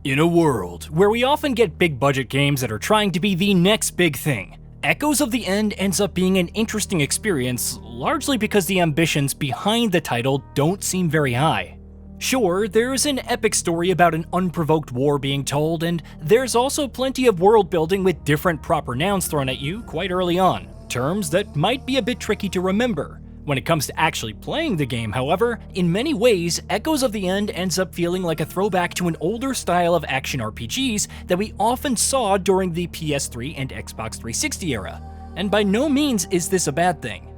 In a world where we often get big budget games that are trying to be the next big thing, Echoes of the End ends up being an interesting experience, largely because the ambitions behind the title don't seem very high. Sure, there's an epic story about an unprovoked war being told, and there's also plenty of world building with different proper nouns thrown at you quite early on, terms that might be a bit tricky to remember. When it comes to actually playing the game, however, in many ways, Echoes of the End ends up feeling like a throwback to an older style of action RPGs that we often saw during the PS3 and Xbox 360 era, and by no means is this a bad thing.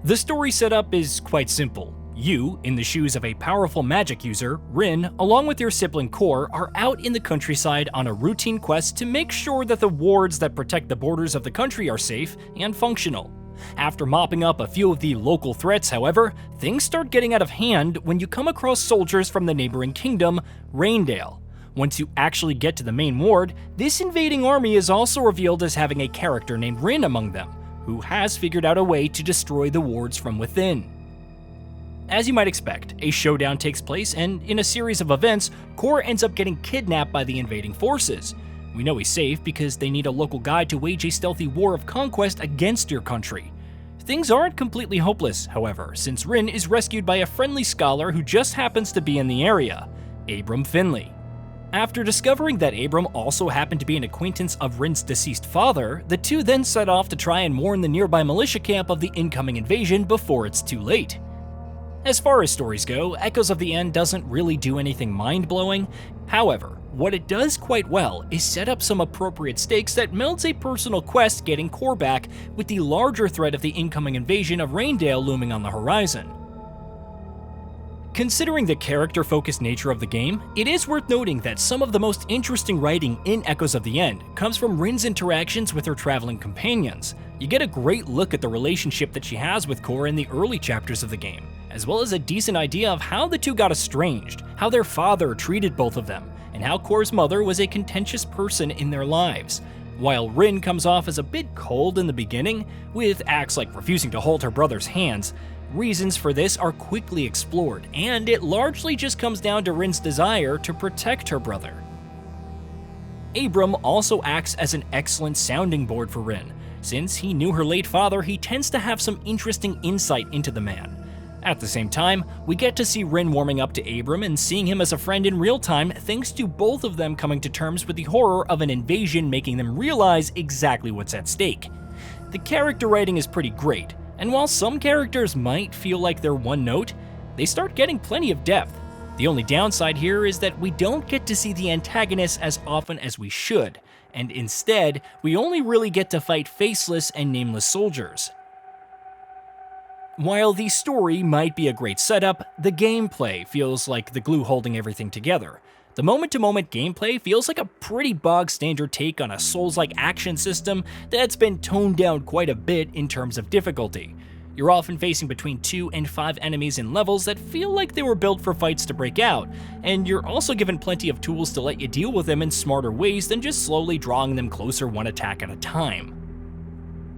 The story setup is quite simple. You, in the shoes of a powerful magic user, Rin, along with your sibling Core, are out in the countryside on a routine quest to make sure that the wards that protect the borders of the country are safe and functional. After mopping up a few of the local threats, however, things start getting out of hand when you come across soldiers from the neighboring kingdom, Reyndale. Once you actually get to the main ward, this invading army is also revealed as having a character named Rin among them, who has figured out a way to destroy the wards from within. As you might expect, a showdown takes place, and in a series of events, Core ends up getting kidnapped by the invading forces. We know he's safe because they need a local guide to wage a stealthy war of conquest against your country. Things aren't completely hopeless, however, since Rin is rescued by a friendly scholar who just happens to be in the area, Abram Finley. After discovering that Abram also happened to be an acquaintance of Rin's deceased father, the two then set off to try and warn the nearby militia camp of the incoming invasion before it's too late. As far as stories go, Echoes of the End doesn't really do anything mind-blowing. However, what it does quite well is set up some appropriate stakes that melds a personal quest getting Core back with the larger threat of the incoming invasion of Reyndale looming on the horizon. Considering the character-focused nature of the game, it is worth noting that some of the most interesting writing in Echoes of the End comes from Rin's interactions with her traveling companions. You get a great look at the relationship that she has with Core in the early chapters of the game, as well as a decent idea of how the two got estranged, how their father treated both of them, and how Core's mother was a contentious person in their lives. While Rin comes off as a bit cold in the beginning, with acts like refusing to hold her brother's hands, reasons for this are quickly explored, and it largely just comes down to Rin's desire to protect her brother. Abram also acts as an excellent sounding board for Rin. Since he knew her late father, he tends to have some interesting insight into the man. At the same time, we get to see Rin warming up to Abram and seeing him as a friend in real time, thanks to both of them coming to terms with the horror of an invasion, making them realize exactly what's at stake. The character writing is pretty great, and while some characters might feel like they're one note, they start getting plenty of depth. The only downside here is that we don't get to see the antagonists as often as we should, and instead, we only really get to fight faceless and nameless soldiers. While the story might be a great setup, the gameplay feels like the glue holding everything together. The moment-to-moment gameplay feels like a pretty bog-standard take on a Souls-like action system that's been toned down quite a bit in terms of difficulty. You're often facing between 2 and 5 enemies in levels that feel like they were built for fights to break out, and you're also given plenty of tools to let you deal with them in smarter ways than just slowly drawing them closer one attack at a time.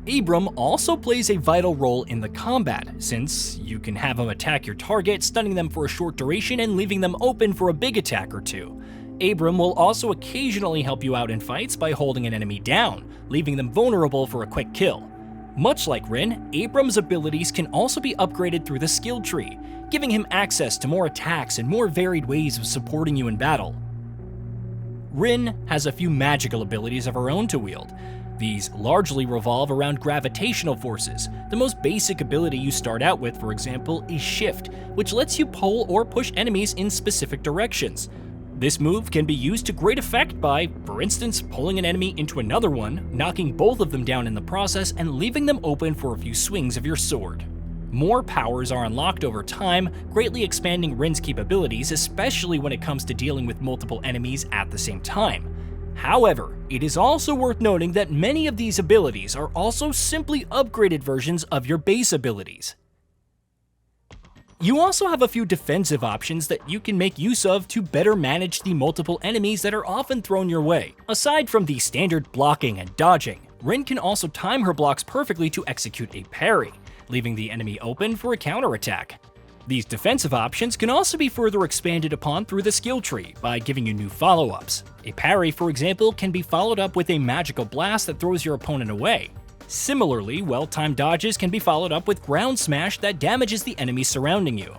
Abram also plays a vital role in the combat, since you can have him attack your target, stunning them for a short duration and leaving them open for a big attack or two. Abram will also occasionally help you out in fights by holding an enemy down, leaving them vulnerable for a quick kill. Much like Rin, Abram's abilities can also be upgraded through the skill tree, giving him access to more attacks and more varied ways of supporting you in battle. Rin has a few magical abilities of her own to wield. These largely revolve around gravitational forces. The most basic ability you start out with, for example, is Shift, which lets you pull or push enemies in specific directions. This move can be used to great effect by, for instance, pulling an enemy into another one, knocking both of them down in the process, and leaving them open for a few swings of your sword. More powers are unlocked over time, greatly expanding Rin's capabilities, especially when it comes to dealing with multiple enemies at the same time. However, it is also worth noting that many of these abilities are also simply upgraded versions of your base abilities. You also have a few defensive options that you can make use of to better manage the multiple enemies that are often thrown your way. Aside from the standard blocking and dodging, Rin can also time her blocks perfectly to execute a parry, leaving the enemy open for a counterattack. These defensive options can also be further expanded upon through the skill tree by giving you new follow-ups. A parry, for example, can be followed up with a magical blast that throws your opponent away. Similarly, well-timed dodges can be followed up with ground smash that damages the enemies surrounding you.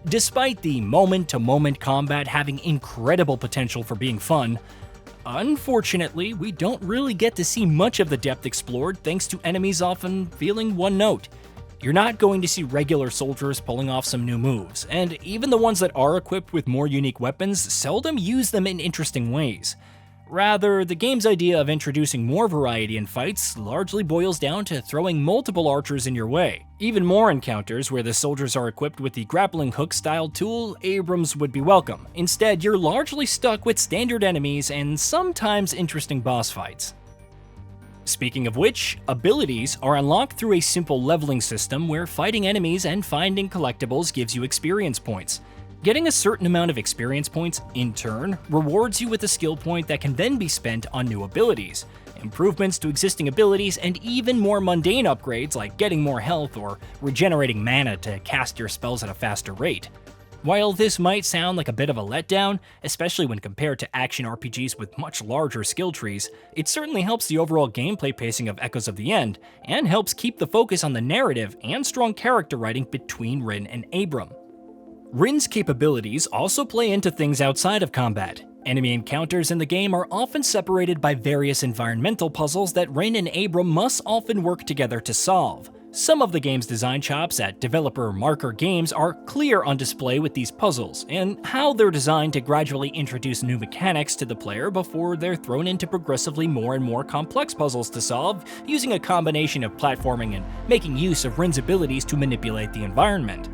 Despite the moment-to-moment combat having incredible potential for being fun, unfortunately, we don't really get to see much of the depth explored thanks to enemies often feeling one-note. You're not going to see regular soldiers pulling off some new moves, and even the ones that are equipped with more unique weapons seldom use them in interesting ways. Rather, the game's idea of introducing more variety in fights largely boils down to throwing multiple archers in your way. Even more encounters where the soldiers are equipped with the grappling hook-style tool, Abrams would be welcome. Instead, you're largely stuck with standard enemies and sometimes interesting boss fights. Speaking of which, abilities are unlocked through a simple leveling system where fighting enemies and finding collectibles gives you experience points. Getting a certain amount of experience points, in turn, rewards you with a skill point that can then be spent on new abilities, improvements to existing abilities, and even more mundane upgrades like getting more health or regenerating mana to cast your spells at a faster rate. While this might sound like a bit of a letdown, especially when compared to action RPGs with much larger skill trees, it certainly helps the overall gameplay pacing of Echoes of the End, and helps keep the focus on the narrative and strong character writing between Rin and Abram. Rin's capabilities also play into things outside of combat. Enemy encounters in the game are often separated by various environmental puzzles that Rin and Abram must often work together to solve. Some of the game's design chops at developer Myrkur Games are clear on display with these puzzles, and how they're designed to gradually introduce new mechanics to the player before they're thrown into progressively more and more complex puzzles to solve, using a combination of platforming and making use of Rin's abilities to manipulate the environment.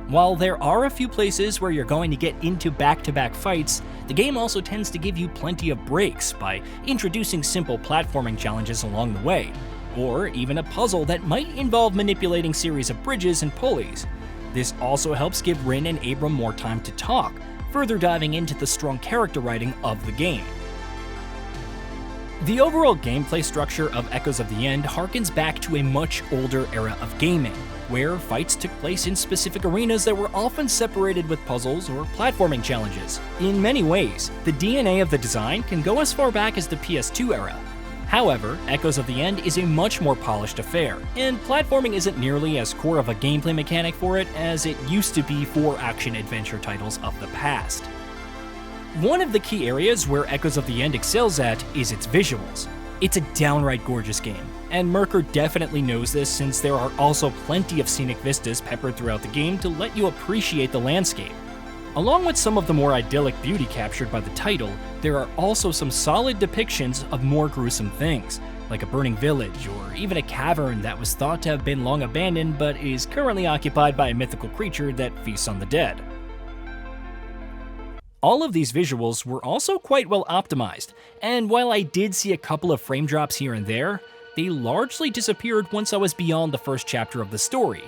While there are a few places where you're going to get into back-to-back fights, the game also tends to give you plenty of breaks by introducing simple platforming challenges along the way, or even a puzzle that might involve manipulating series of bridges and pulleys. This also helps give Rin and Abram more time to talk, further diving into the strong character writing of the game. The overall gameplay structure of Echoes of the End harkens back to a much older era of gaming, where fights took place in specific arenas that were often separated with puzzles or platforming challenges. In many ways, the DNA of the design can go as far back as the PS2 era. However, Echoes of the End is a much more polished affair, and platforming isn't nearly as core of a gameplay mechanic for it as it used to be for action-adventure titles of the past. One of the key areas where Echoes of the End excels at is its visuals. It's a downright gorgeous game, and Myrkur definitely knows this since there are also plenty of scenic vistas peppered throughout the game to let you appreciate the landscape. Along with some of the more idyllic beauty captured by the title, there are also some solid depictions of more gruesome things, like a burning village or even a cavern that was thought to have been long abandoned but is currently occupied by a mythical creature that feasts on the dead. All of these visuals were also quite well optimized, and while I did see a couple of frame drops here and there, they largely disappeared once I was beyond the first chapter of the story.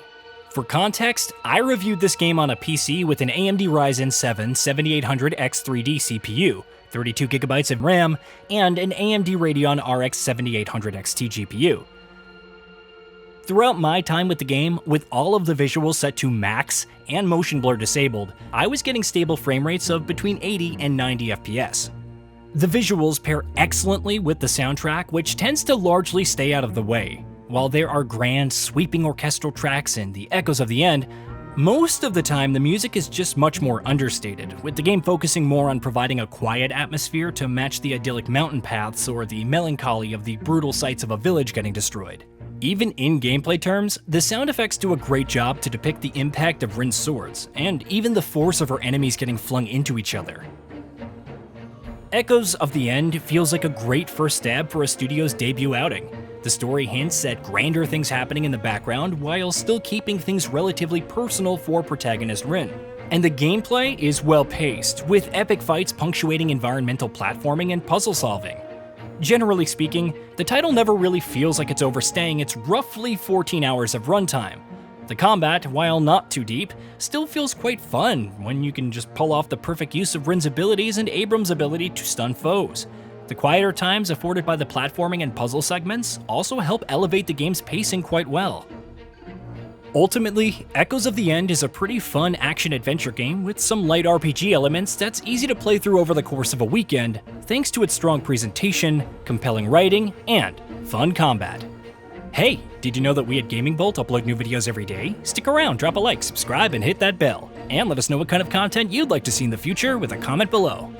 For context, I reviewed this game on a PC with an AMD Ryzen 7 7800X3D CPU, 32GB of RAM, and an AMD Radeon RX 7800XT GPU. Throughout my time with the game, with all of the visuals set to max and motion blur disabled, I was getting stable frame rates of between 80 and 90 FPS. The visuals pair excellently with the soundtrack, which tends to largely stay out of the way. While there are grand, sweeping orchestral tracks in the Echoes of the End, most of the time the music is just much more understated, with the game focusing more on providing a quiet atmosphere to match the idyllic mountain paths or the melancholy of the brutal sights of a village getting destroyed. Even in gameplay terms, the sound effects do a great job to depict the impact of Rin's swords, and even the force of her enemies getting flung into each other. Echoes of the End feels like a great first stab for a studio's debut outing. The story hints at grander things happening in the background while still keeping things relatively personal for protagonist Rin. And the gameplay is well paced, with epic fights punctuating environmental platforming and puzzle solving. Generally speaking, the title never really feels like it's overstaying its roughly 14 hours of runtime. The combat, while not too deep, still feels quite fun when you can just pull off the perfect use of Rin's abilities and Abram's ability to stun foes. The quieter times afforded by the platforming and puzzle segments also help elevate the game's pacing quite well. Ultimately, Echoes of the End is a pretty fun action-adventure game with some light RPG elements that's easy to play through over the course of a weekend, thanks to its strong presentation, compelling writing, and fun combat. Hey, did you know that we at Gaming Bolt upload new videos every day? Stick around, drop a like, subscribe, and hit that bell. And let us know what kind of content you'd like to see in the future with a comment below.